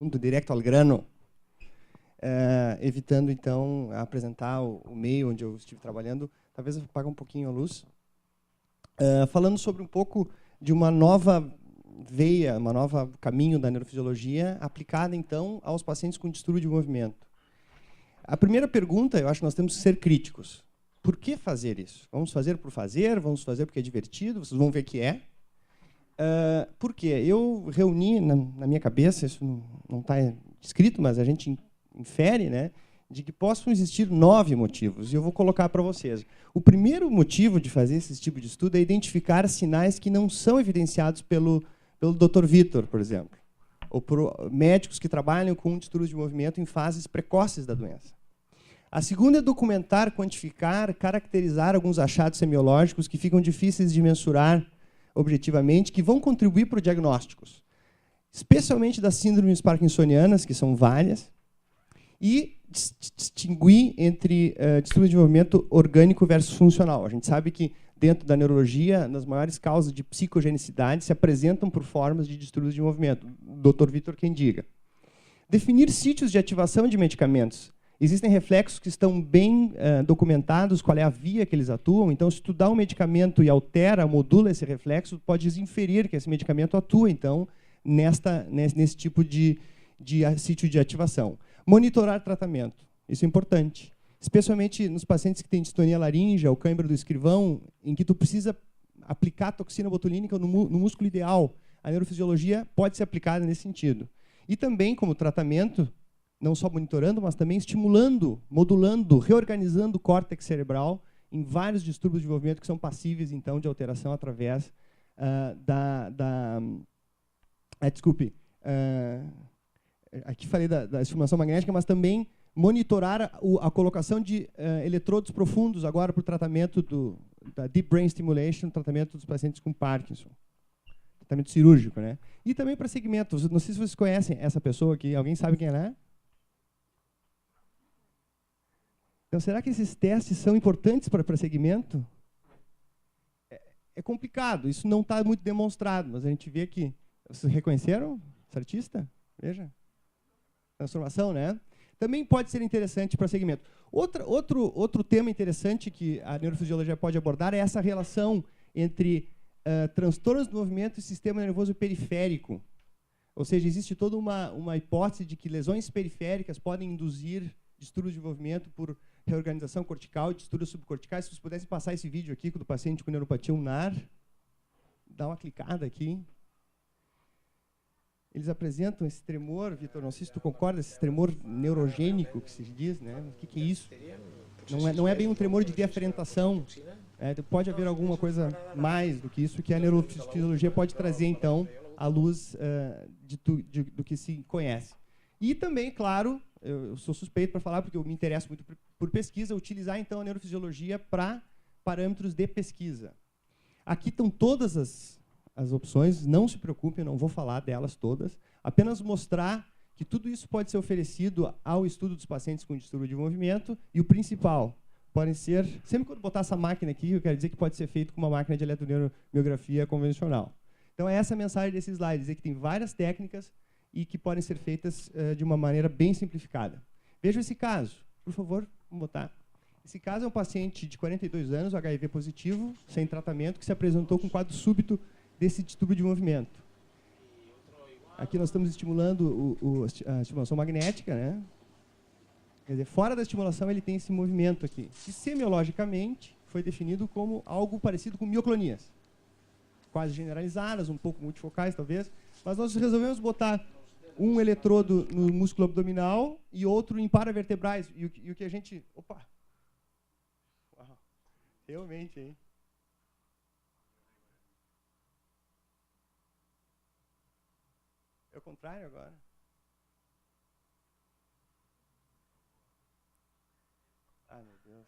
Direto ao grano, evitando, então, apresentar o meio onde eu estive trabalhando. Talvez eu apague um pouquinho a luz. Falando sobre um pouco de uma nova veia, um novo caminho da neurofisiologia aplicada, então, aos pacientes com distúrbio de movimento. A primeira pergunta, eu acho que nós temos que ser críticos. Por que fazer isso? Vamos fazer por fazer? Vamos fazer porque é divertido? Vocês vão ver que é. Por quê? Eu reuni na minha cabeça, isso não está escrito, mas a gente infere, né, de que possam existir 9 motivos, e eu vou colocar para vocês. O primeiro motivo de fazer esse tipo de estudo é identificar sinais que não são evidenciados pelo Dr. Vitor, por exemplo, ou por médicos que trabalham com distúrbio de movimento em fases precoces da doença. A segunda é documentar, quantificar, caracterizar alguns achados semiológicos que ficam difíceis de mensurar objetivamente, que vão contribuir para os diagnósticos, especialmente das síndromes parkinsonianas, que são várias, e distinguir entre distúrbio de movimento orgânico versus funcional. A gente sabe que, dentro da neurologia, nas maiores causas de psicogenicidade se apresentam por formas de distúrbios de movimento. Dr. Vitor quem diga. Definir sítios de ativação de medicamentos. Existem reflexos que estão bem documentados, qual é a via que eles atuam. Então, se tu dá um medicamento e altera, modula esse reflexo, podes inferir que esse medicamento atua, então, nesse tipo de sítio de ativação. Monitorar tratamento. Isso é importante. Especialmente nos pacientes que têm distonia laríngea ou cãibra do escrivão, em que tu precisa aplicar toxina botulínica no músculo ideal. A neurofisiologia pode ser aplicada nesse sentido. E também, como tratamento, não só monitorando, mas também estimulando, modulando, reorganizando o córtex cerebral em vários distúrbios de desenvolvimento que são passíveis, então, de alteração através aqui falei da estimulação magnética, mas também monitorar a colocação de eletrodos profundos agora para o tratamento da Deep Brain Stimulation, tratamento dos pacientes com Parkinson. Tratamento cirúrgico, né? E também para segmento. Não sei se vocês conhecem essa pessoa aqui. Alguém sabe quem ela é? Então, será que esses testes são importantes para segmento? É complicado, isso não está muito demonstrado, mas a gente vê que... Vocês reconheceram esse artista? Veja. Transformação, né? Também pode ser interessante para segmento. Outro tema interessante que a neurofisiologia pode abordar é essa relação entre transtornos do movimento e sistema nervoso periférico. Ou seja, existe toda uma hipótese de que lesões periféricas podem induzir distúrbios de movimento por reorganização cortical e distúrbios subcorticais. Se vocês pudessem passar esse vídeo aqui do paciente com neuropatia ulnar, dá uma clicada aqui. Eles apresentam esse tremor, Vitor, não sei se tu concorda, esse tremor neurogênico que se diz, né? O que é isso? Não é bem um tremor de deaferentação. Pode haver alguma coisa mais do que isso, que a neurofisiologia pode trazer, então, à luz do que se conhece. E também, claro, eu sou suspeito para falar, porque eu me interesso muito por pesquisa, utilizar, então, a neurofisiologia para parâmetros de pesquisa. Aqui estão todas as opções, não se preocupem, eu não vou falar delas todas, apenas mostrar que tudo isso pode ser oferecido ao estudo dos pacientes com distúrbio de movimento, e o principal, podem ser, sempre que eu botar essa máquina aqui, eu quero dizer que pode ser feito com uma máquina de eletromiografia convencional. Então, é essa a mensagem desse slide, dizer que tem várias técnicas e que podem ser feitas de uma maneira bem simplificada. Vejam esse caso, por favor, vamos botar. Esse caso é um paciente de 42 anos, HIV positivo, sem tratamento, que se apresentou com quadro súbito desse distúrbio de movimento. Aqui nós estamos estimulando a estimulação magnética, né? Quer dizer, fora da estimulação ele tem esse movimento aqui, que semiologicamente foi definido como algo parecido com mioclonias. Quase generalizadas, um pouco multifocais talvez, mas nós resolvemos botar um eletrodo no músculo abdominal e outro em paravertebrais. E o que a gente... Opa! Uau. Realmente, hein? É o contrário agora. Ah, meu Deus.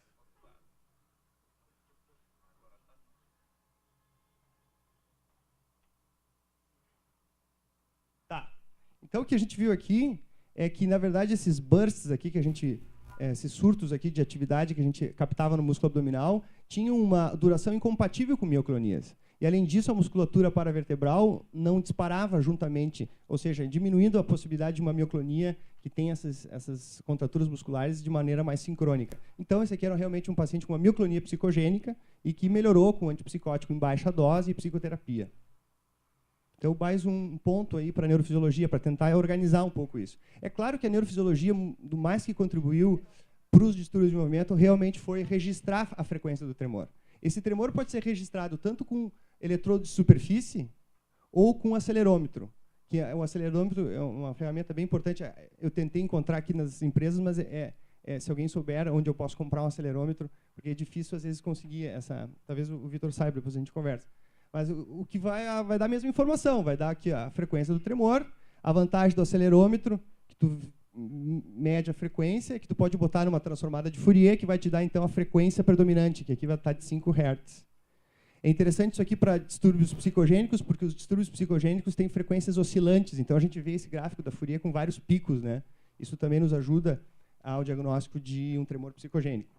Tá. Então, o que a gente viu aqui é que, na verdade, esses bursts aqui, esses surtos aqui de atividade que a gente captava no músculo abdominal, tinham uma duração incompatível com mioclonias. E, além disso, a musculatura paravertebral não disparava juntamente, ou seja, diminuindo a possibilidade de uma mioclonia que tem essas contraturas musculares de maneira mais sincrônica. Então, esse aqui era realmente um paciente com uma mioclonia psicogênica e que melhorou com antipsicótico em baixa dose e psicoterapia. Então, mais um ponto aí para a neurofisiologia, para tentar organizar um pouco isso. É claro que a neurofisiologia, do mais que contribuiu para os distúrbios de movimento, realmente foi registrar a frequência do tremor. Esse tremor pode ser registrado tanto com eletrodo de superfície ou com acelerômetro. Que o acelerômetro é uma ferramenta bem importante. Eu tentei encontrar aqui nas empresas, mas se alguém souber onde eu posso comprar um acelerômetro, porque é difícil às vezes conseguir essa. Talvez o Vitor saiba, depois a gente conversa. Mas o que vai dar a mesma informação, vai dar aqui a frequência do tremor, a vantagem do acelerômetro, que tu mede a frequência, que tu pode botar numa transformada de Fourier, que vai te dar então a frequência predominante, que aqui vai estar de 5 Hz. É interessante isso aqui para distúrbios psicogênicos, porque os distúrbios psicogênicos têm frequências oscilantes, então a gente vê esse gráfico da Fourier com vários picos, né? Isso também nos ajuda ao diagnóstico de um tremor psicogênico.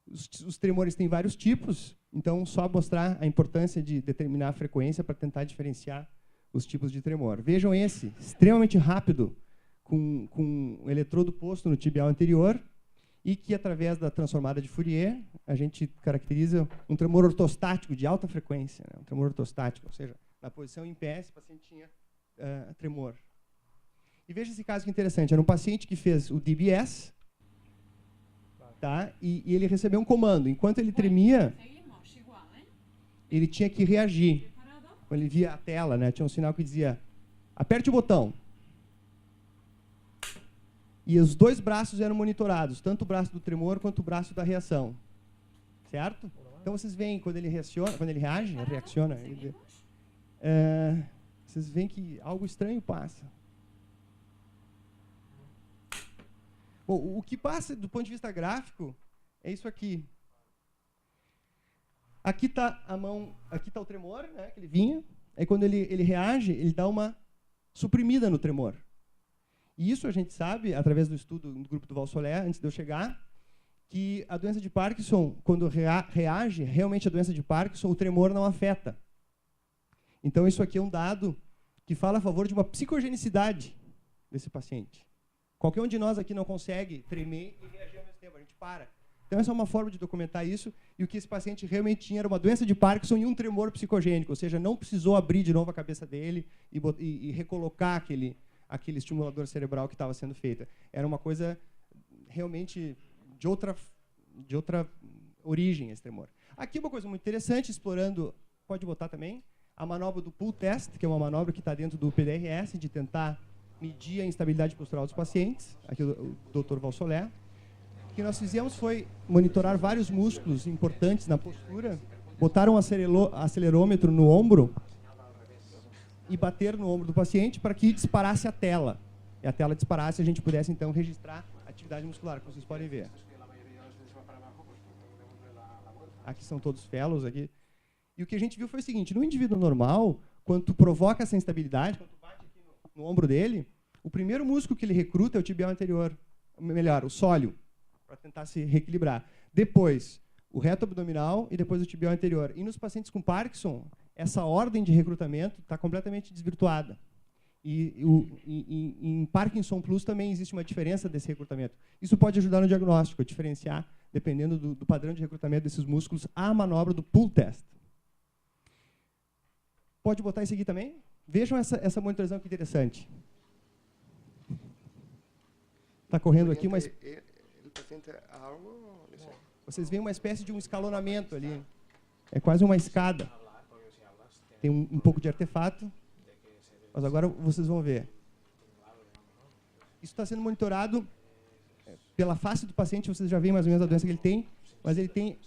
Os tremores têm vários tipos, então só mostrar a importância de determinar a frequência para tentar diferenciar os tipos de tremor. Vejam esse, extremamente rápido, com um eletrodo posto no tibial anterior, e que, através da transformada de Fourier, a gente caracteriza um tremor ortostático de alta frequência, né? Um tremor ortostático, ou seja, na posição em pé, esse paciente tinha tremor. E veja esse caso que interessante, era um paciente que fez o DBS, tá? E ele recebeu um comando. Enquanto ele tremia, ele tinha que reagir. Quando ele via a tela, né, tinha um sinal que dizia, aperte o botão. E os dois braços eram monitorados, tanto o braço do tremor quanto o braço da reação. Certo? Então, vocês veem, quando ele reage, reacciona, vocês veem que algo estranho passa. Bom, o que passa, do ponto de vista gráfico, é isso aqui. Aqui está a mão, aqui está o tremor, né, que ele vinha. Aí, quando ele reage, ele dá uma suprimida no tremor. E isso a gente sabe, através do estudo do grupo do Valsoler, antes de eu chegar, que a doença de Parkinson, quando reage, realmente a doença de Parkinson, o tremor não afeta. Então, isso aqui é um dado que fala a favor de uma psicogenicidade desse paciente. Qualquer um de nós aqui não consegue tremer e reagir ao mesmo tempo, a gente para. Então, essa é uma forma de documentar isso, e o que esse paciente realmente tinha era uma doença de Parkinson e um tremor psicogênico, ou seja, não precisou abrir de novo a cabeça dele e recolocar aquele estimulador cerebral que estava sendo feita. Era uma coisa realmente de outra origem, esse tremor. Aqui uma coisa muito interessante, explorando, pode botar também, a manobra do pull test, que é uma manobra que está dentro do PDRS, de tentar medir a instabilidade postural dos pacientes, aqui o Dr. Valsoler. O que nós fizemos foi monitorar vários músculos importantes na postura, botar um acelerômetro no ombro e bater no ombro do paciente para que disparasse a tela. E a tela disparasse e a gente pudesse, então, registrar a atividade muscular, como vocês podem ver. Aqui são todos fellows. Aqui. E o que a gente viu foi o seguinte, no indivíduo normal, quando tu provoca essa instabilidade, quando tu bate aqui no ombro dele, o primeiro músculo que ele recruta é o tibial anterior, melhor, o sóleo, para tentar se reequilibrar. Depois, o reto abdominal e depois o tibial anterior. E nos pacientes com Parkinson, essa ordem de recrutamento está completamente desvirtuada. E em Parkinson Plus também existe uma diferença desse recrutamento. Isso pode ajudar no diagnóstico, a diferenciar, dependendo do padrão de recrutamento desses músculos, a manobra do pull test. Pode botar isso aqui também? Vejam essa monitorização que interessante. Está correndo aqui, mas... Vocês veem uma espécie de um escalonamento ali. É quase uma escada. Tem um pouco de artefato, mas agora vocês vão ver. Isso está sendo monitorado pela face do paciente, vocês já veem mais ou menos a doença que ele tem, mas ele tem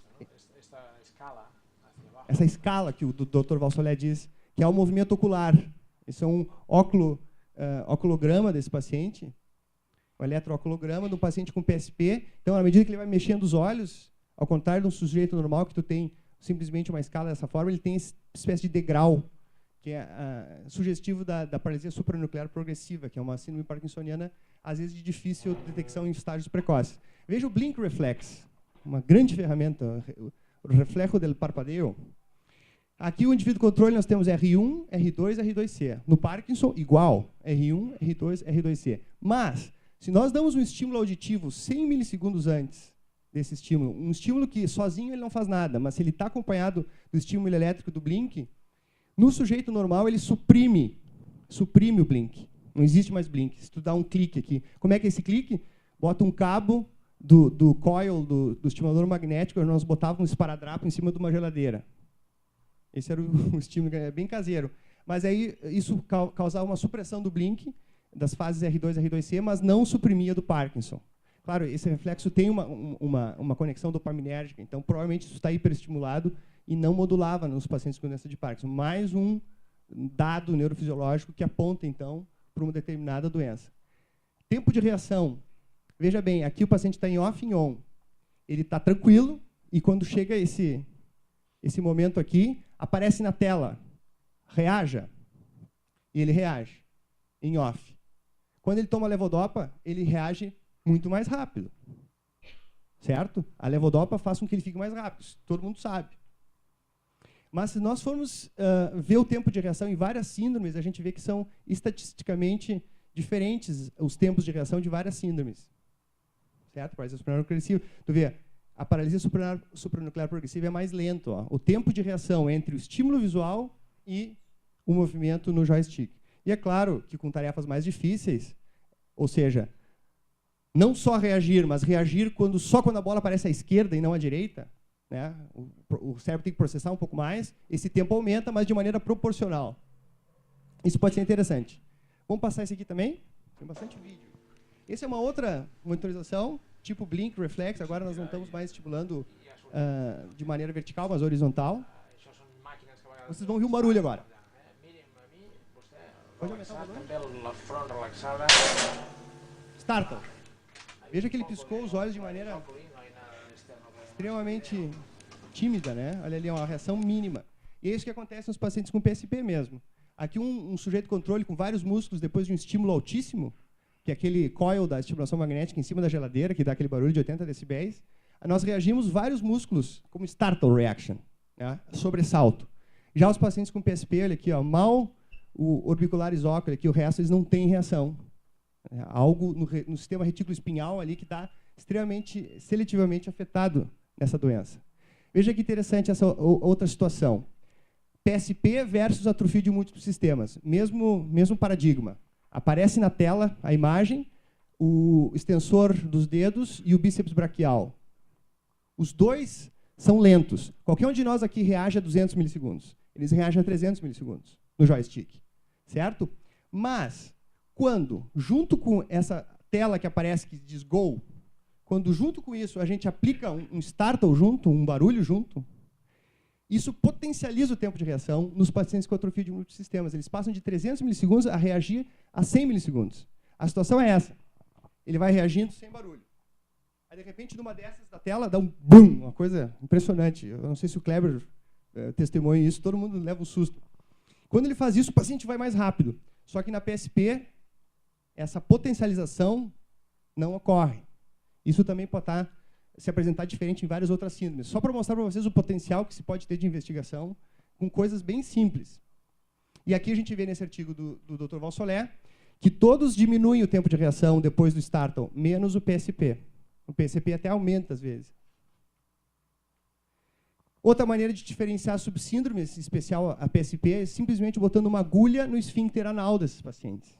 essa escala que o Dr. Valsoler diz, que é o movimento ocular. Isso é um oculograma desse paciente, um eletrooculograma de um paciente com PSP. Então, à medida que ele vai mexendo os olhos, ao contrário de um sujeito normal, que tu tem simplesmente uma escala dessa forma, ele tem essa espécie de degrau, que é sugestivo da paralisia supranuclear progressiva, que é uma síndrome parkinsoniana, às vezes de difícil detecção em estágios precoces. Veja o blink reflex, uma grande ferramenta, o reflexo del parpadeo. Aqui o indivíduo controle nós temos R1, R2, R2C. No Parkinson, igual, R1, R2, R2C. Mas, se nós damos um estímulo auditivo 100 milissegundos antes desse estímulo, um estímulo que sozinho ele não faz nada, mas se ele está acompanhado do estímulo elétrico do blink, no sujeito normal ele suprime o blink. Não existe mais blink. Se tu dá um clique aqui, como é que é esse clique? Bota um cabo do coil, do estimulador magnético, nós botávamos um esparadrapo em cima de uma geladeira. Esse era o estímulo, bem caseiro. Mas aí isso causava uma supressão do blink, das fases R2 e R2C, mas não suprimia do Parkinson. Claro, esse reflexo tem uma conexão dopaminérgica, então provavelmente isso está hiperestimulado e não modulava nos pacientes com doença de Parkinson. Mais um dado neurofisiológico que aponta, então, para uma determinada doença. Tempo de reação. Veja bem, aqui o paciente está em off e em on. Ele está tranquilo e quando chega esse momento aqui, aparece na tela, reaja, e ele reage, em off. Quando ele toma levodopa, ele reage muito mais rápido, certo? A levodopa faz com que ele fique mais rápido, isso todo mundo sabe. Mas se nós formos ver o tempo de reação em várias síndromes, a gente vê que são estatisticamente diferentes os tempos de reação de várias síndromes. Certo? Paralisia supranuclear progressiva. Tu vê, a paralisia supranuclear progressiva é mais lento. Ó. O tempo de reação entre o estímulo visual e o movimento no joystick. E é claro que com tarefas mais difíceis, ou seja, não só reagir, mas reagir só quando a bola aparece à esquerda e não à direita, né? O cérebro tem que processar um pouco mais, esse tempo aumenta, mas de maneira proporcional. Isso pode ser interessante. Vamos passar esse aqui também? Tem bastante vídeo. Essa é uma outra monitorização, tipo blink, reflex. Agora nós não estamos mais estimulando de maneira vertical, mas horizontal. Vocês vão ouvir um barulho agora. Pode aumentar o barulho? Startle. Veja que ele piscou os olhos de maneira extremamente tímida, né? Olha ali, é uma reação mínima. E é isso que acontece nos pacientes com PSP mesmo. Aqui um sujeito controle com vários músculos depois de um estímulo altíssimo, que é aquele coil da estimulação magnética em cima da geladeira, que dá aquele barulho de 80 decibéis, nós reagimos vários músculos como startle reaction, né? Sobressalto. Já os pacientes com PSP, olha aqui, ó, mal o orbicular isócleo, aqui, o resto eles não têm reação. Algo no sistema retículo espinhal ali que está extremamente seletivamente afetado nessa doença. Veja que interessante essa outra situação. PSP versus atrofia de múltiplos sistemas. Mesmo paradigma. Aparece na tela a imagem, o extensor dos dedos e o bíceps braquial. Os dois são lentos. Qualquer um de nós aqui reage a 200 milissegundos. Eles reagem a 300 milissegundos no joystick. Certo? Mas, quando, junto com essa tela que aparece que diz Go, quando junto com isso a gente aplica um startle junto, um barulho junto, isso potencializa o tempo de reação nos pacientes com atrofia de múltiplos sistemas. Eles passam de 300 milissegundos a reagir a 100 milissegundos. A situação é essa. Ele vai reagindo sem barulho. Aí, de repente, numa dessas da tela, dá um boom, uma coisa impressionante. Eu não sei se o Kleber testemunha isso, todo mundo leva um susto. Quando ele faz isso, o paciente vai mais rápido. Só que na PSP, essa potencialização não ocorre. Isso também pode se apresentar diferente em várias outras síndromes. Só para mostrar para vocês o potencial que se pode ter de investigação com coisas bem simples. E aqui a gente vê nesse artigo do Dr. Valsolé que todos diminuem o tempo de reação depois do startle, menos o PSP. O PSP até aumenta às vezes. Outra maneira de diferenciar subsíndromes, em especial a PSP, é simplesmente botando uma agulha no esfíncter anal desses pacientes.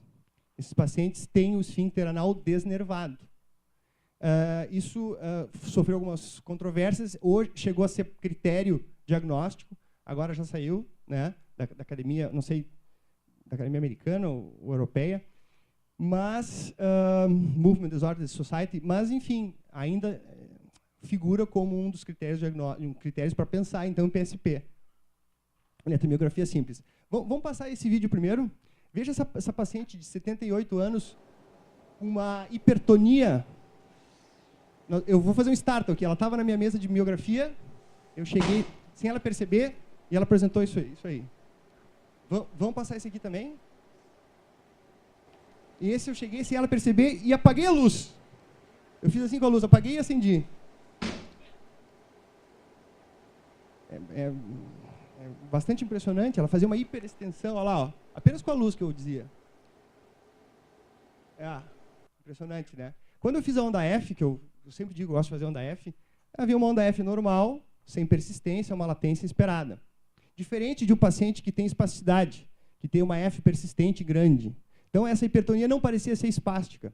Esses pacientes têm o esfíncter anal desnervado. Isso sofreu algumas controvérsias, hoje chegou a ser critério diagnóstico, agora já saiu, né, da academia, não sei, da academia americana ou europeia, mas Movement Disorder Society, mas enfim, ainda figura como um dos critérios para pensar então em PSP. Olha, tomografia simples. Vamos passar esse vídeo primeiro. Veja essa paciente de 78 anos com uma hipertonia. Eu vou fazer um start aqui. Ela estava na minha mesa de miografia, eu cheguei sem ela perceber e ela apresentou isso aí. Vamos passar esse aqui também. E esse eu cheguei sem ela perceber e apaguei a luz. Eu fiz assim com a luz, apaguei e acendi. bastante impressionante. Ela fazia uma hiperextensão, olha lá, ó, apenas com a luz que eu dizia. Impressionante, né? Quando eu fiz a onda F, que eu sempre digo, eu gosto de fazer onda F, havia uma onda F normal, sem persistência, uma latência esperada. Diferente de um paciente que tem espasticidade, que tem uma F persistente grande. Então, essa hipertonia não parecia ser espástica.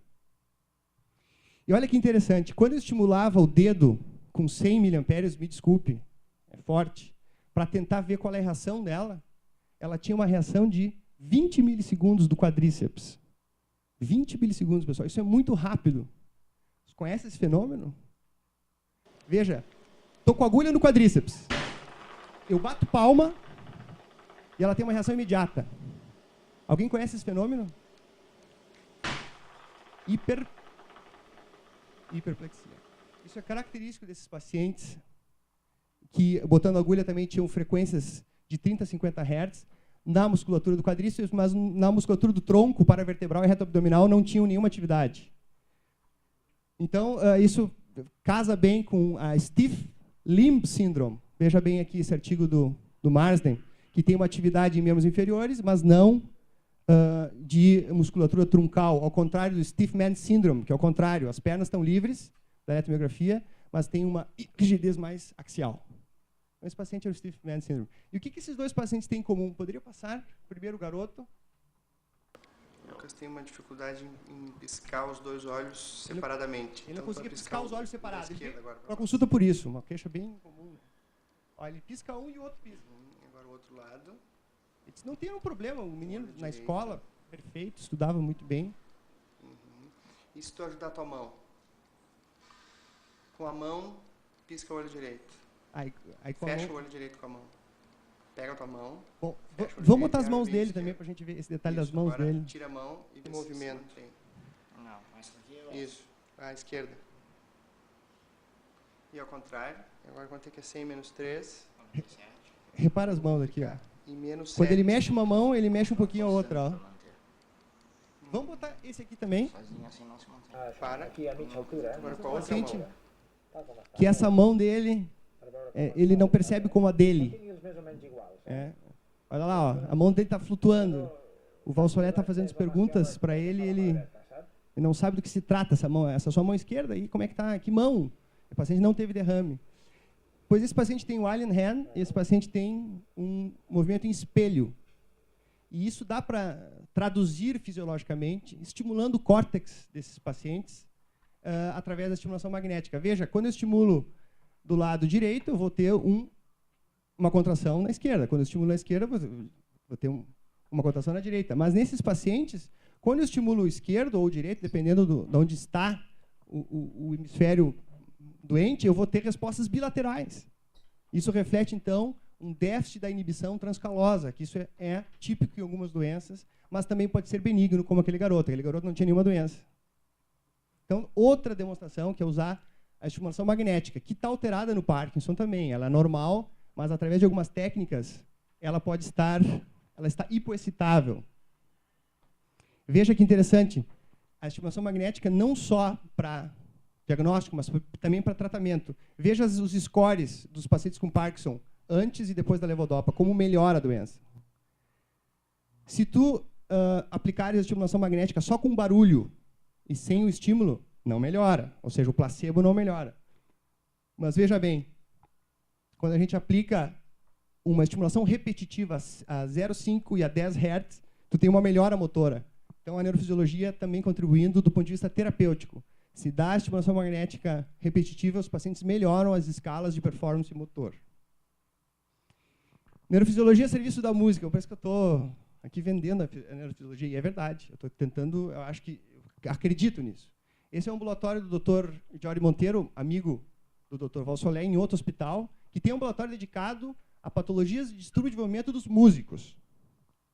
E olha que interessante, quando eu estimulava o dedo com 100 mA, me desculpe, é forte, para tentar ver qual é a reação dela, ela tinha uma reação de 20 milissegundos do quadríceps. 20 milissegundos, pessoal. Isso é muito rápido. Você conhece esse fenômeno? Veja, estou com a agulha no quadríceps. Eu bato palma e ela tem uma reação imediata. Alguém conhece esse fenômeno? Hiperplexia. Isso é característico desses pacientes que, botando agulha, também tinham frequências de 30 a 50 Hz na musculatura do quadríceps, mas na musculatura do tronco, paravertebral e reto abdominal não tinham nenhuma atividade. Então, isso casa bem com a Stiff Limb Syndrome. Veja bem aqui esse artigo do Marsden, que tem uma atividade em membros inferiores, mas não de musculatura truncal, ao contrário do Stiff Man Syndrome, que é o contrário. As pernas estão livres da eletromiografia, mas tem uma rigidez mais axial. Então, esse paciente é o Stiff Man Syndrome. E o que esses dois pacientes têm em comum? Poderia passar? Primeiro, o garoto. O Lucas tem uma dificuldade em piscar os dois olhos separadamente. Ele não conseguia piscar os olhos separados. Ele agora, uma consulta por isso, uma queixa bem comum. Olha, ele pisca um e o outro pisca. Agora o outro lado. Ele disse, não tem um problema, o menino na escola, perfeito, estudava muito bem. E se tu ajudar a tua mão? Com a mão, pisca o olho direito. Aí com fecha a mão... o olho direito com a mão. Pega a tua mão. Bom, vamos botar as mãos dele também, para a gente ver esse detalhe das mãos dele. Tira a mão e movimento. Não, essa aqui eu... Isso, à esquerda. E ao contrário. Agora quanto é que é 100 menos 3? Repara as mãos aqui, ó. E menos 7. Quando ele mexe uma mão, ele mexe um pouquinho a outra, ó. Vamos botar esse aqui também. Sozinho assim não se mantém. Para. Aqui a minha altura. Agora com a outra mão. Que essa mão dele, ele não percebe como a dele. Mais ou menos igual. Olha lá, ó, a mão dele está flutuando. O Valsolé está fazendo as perguntas para ele, ele não sabe do que se trata essa mão. Essa sua mão esquerda, e como é que tá? Que mão? O paciente não teve derrame. Pois esse paciente tem o Alien Hand, e esse paciente tem um movimento em espelho. E isso dá para traduzir fisiologicamente, estimulando o córtex desses pacientes através da estimulação magnética. Veja, quando eu estimulo do lado direito, eu vou ter uma contração na esquerda. Quando eu estimulo na esquerda, vou ter uma contração na direita. Mas nesses pacientes, quando eu estimulo o esquerdo ou o direito, dependendo de onde está o hemisfério doente, eu vou ter respostas bilaterais. Isso reflete, então, um déficit da inibição transcalosa, que isso é típico em algumas doenças, mas também pode ser benigno, como aquele garoto. Aquele garoto não tinha nenhuma doença. Então, outra demonstração, que é usar a estimulação magnética, que está alterada no Parkinson também. Ela é normal, mas através de algumas técnicas, ela está hipoexcitável. Veja que interessante, a estimulação magnética não só para diagnóstico, mas também para tratamento. Veja os scores dos pacientes com Parkinson antes e depois da levodopa, como melhora a doença. Se tu aplicares a estimulação magnética só com barulho e sem o estímulo, não melhora. Ou seja, o placebo não melhora. Mas veja bem, quando a gente aplica uma estimulação repetitiva a 0,5 e a 10 Hz, tu tem uma melhora motora. Então, a neurofisiologia também contribuindo do ponto de vista terapêutico. Se dá a estimulação magnética repetitiva, os pacientes melhoram as escalas de performance motor. Neurofisiologia é serviço da música. Parece que eu estou aqui vendendo a neurofisiologia, e é verdade. Eu estou tentando, eu acho que, acredito nisso. Esse é um ambulatório do Dr. Jorge Monteiro, amigo do Dr. Valsolé, em outro hospital, que tem um ambulatório dedicado a patologias de distúrbio de desenvolvimento dos músicos.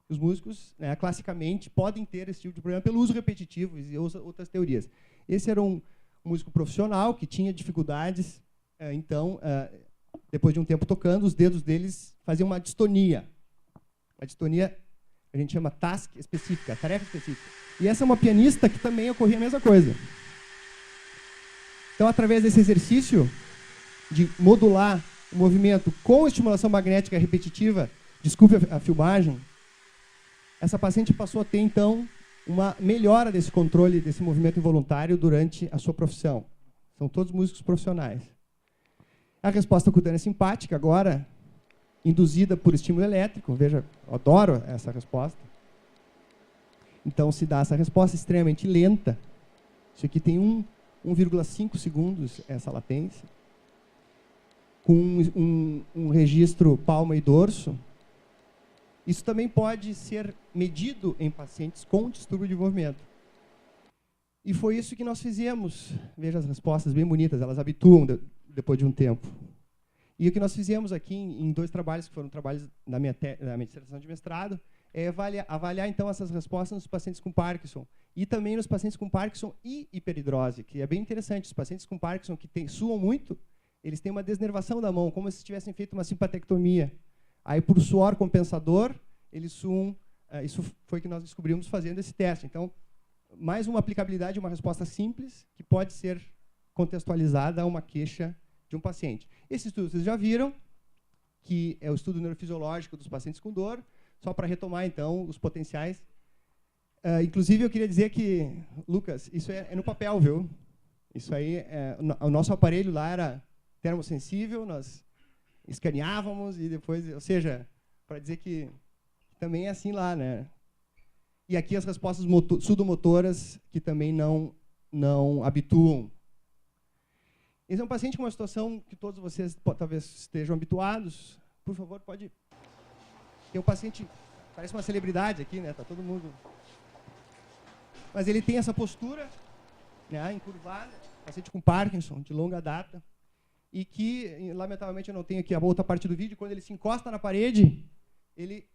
Os músicos, né, classicamente, podem ter esse tipo de problema pelo uso repetitivo e outras teorias. Esse era um músico profissional que tinha dificuldades, então, depois de um tempo tocando, os dedos deles faziam uma distonia. A distonia a gente chama task específica, tarefa específica. E essa é uma pianista que também ocorria a mesma coisa. Então, através desse exercício de modular o movimento com estimulação magnética repetitiva, Desculpe a filmagem. Essa paciente passou a ter, então, uma melhora desse controle, desse movimento involuntário durante a sua profissão. São todos músicos profissionais. A resposta cutânea simpática, agora, induzida por estímulo elétrico. Veja, eu adoro essa resposta. Então, se dá essa resposta extremamente lenta. Isso aqui tem 1,5 segundos, essa latência. Com um registro palma e dorso. Isso também pode ser medido em pacientes com distúrbio de movimento. E foi isso que nós fizemos. Veja as respostas bem bonitas, elas habituam depois de um tempo. E o que nós fizemos aqui em 2 trabalhos, que foram trabalhos da minha dissertação de mestrado, é avaliar então essas respostas nos pacientes com Parkinson e também nos pacientes com Parkinson e hiperidrose, que é bem interessante. Os pacientes com Parkinson que suam muito, eles têm uma desnervação da mão, como se tivessem feito uma simpatectomia. Aí, por suor compensador, eles suam. Isso foi o que nós descobrimos fazendo esse teste. Então, mais uma aplicabilidade de uma resposta simples que pode ser contextualizada a uma queixa de um paciente. Esse estudo vocês já viram, que é o estudo neurofisiológico dos pacientes com dor. Só para retomar, então, os potenciais. Inclusive, eu queria dizer que, Lucas, isso é no papel, viu? Isso aí, o nosso aparelho lá era termossensível, nós escaneávamos e depois, ou seja, para dizer que também é assim lá, né? E aqui as respostas sudomotoras que também não habituam. Esse é um paciente com uma situação que todos vocês talvez estejam habituados. Por favor, pode... Tem um paciente, parece uma celebridade aqui, né? Tá todo mundo... Mas ele tem essa postura, né, encurvada, paciente com Parkinson, de longa data, e que, lamentavelmente, eu não tenho aqui a outra parte do vídeo, quando ele se encosta na parede, ele,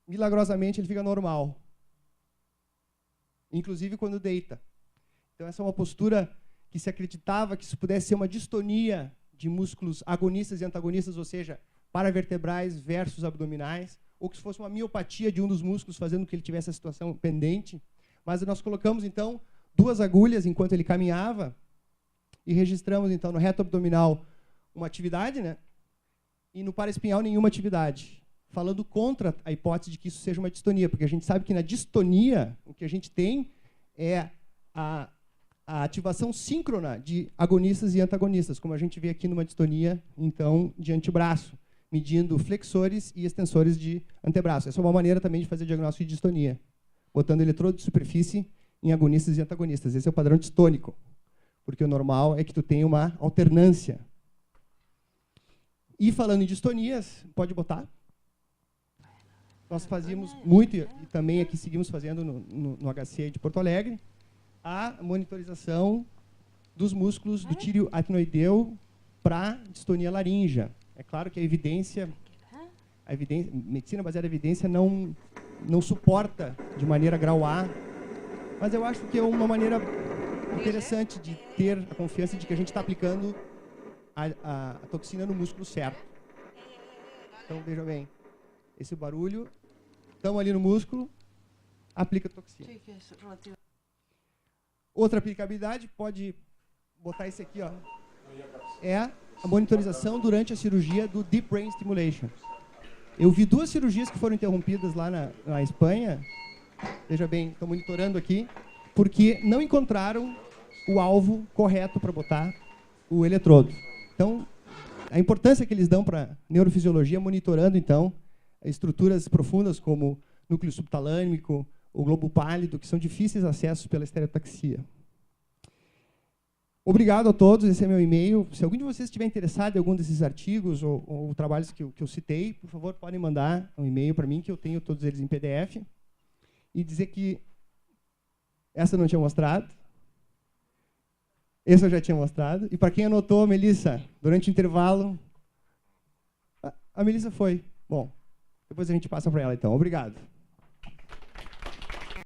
milagrosamente, ele fica normal. Inclusive quando deita. Então, essa é uma postura que se acreditava que isso pudesse ser uma distonia de músculos agonistas e antagonistas, ou seja, paravertebrais versus abdominais, ou que fosse uma miopatia de um dos músculos, fazendo com que ele tivesse a situação pendente. Mas nós colocamos, então, 2 agulhas enquanto ele caminhava e registramos, então, no reto abdominal uma atividade, né? E no paraespinhal nenhuma atividade, falando contra a hipótese de que isso seja uma distonia, porque a gente sabe que na distonia o que a gente tem é a ativação síncrona de agonistas e antagonistas, como a gente vê aqui numa distonia, então, de antebraço, medindo flexores e extensores de antebraço. Essa é uma maneira também de fazer diagnóstico de distonia, botando eletrodo de superfície em agonistas e antagonistas. Esse é o padrão distônico, porque o normal é que tu tenha uma alternância. E falando em distonias, pode botar? Nós fazíamos muito, e também aqui seguimos fazendo no HC de Porto Alegre, a monitorização dos músculos do tírio actinoideu para distonia laríngea. É claro que a evidência, medicina baseada em evidência não suporta de maneira grau A, mas eu acho que é uma maneira interessante de ter a confiança de que a gente está aplicando a toxina no músculo certo. Então, veja bem, esse barulho, estamos ali no músculo, aplica a toxina. Outra aplicabilidade, pode botar esse aqui, ó, é a monitorização durante a cirurgia do Deep Brain Stimulation. Eu vi 2 cirurgias que foram interrompidas lá na Espanha, veja bem, estou monitorando aqui, porque não encontraram o alvo correto para botar o eletrodo. Então, a importância que eles dão para a neurofisiologia, monitorando, então, estruturas profundas como núcleo subtalâmico, o globo pálido, que são difíceis acessos pela estereotaxia. Obrigado a todos, esse é meu e-mail. Se algum de vocês estiver interessado em algum desses artigos ou trabalhos que eu citei, por favor, podem mandar um e-mail para mim, que eu tenho todos eles em PDF. E dizer que essa eu não tinha mostrado. Esse eu já tinha mostrado. E para quem anotou, a Melissa, durante o intervalo... A Melissa foi. Bom, depois a gente passa para ela, então. Obrigado.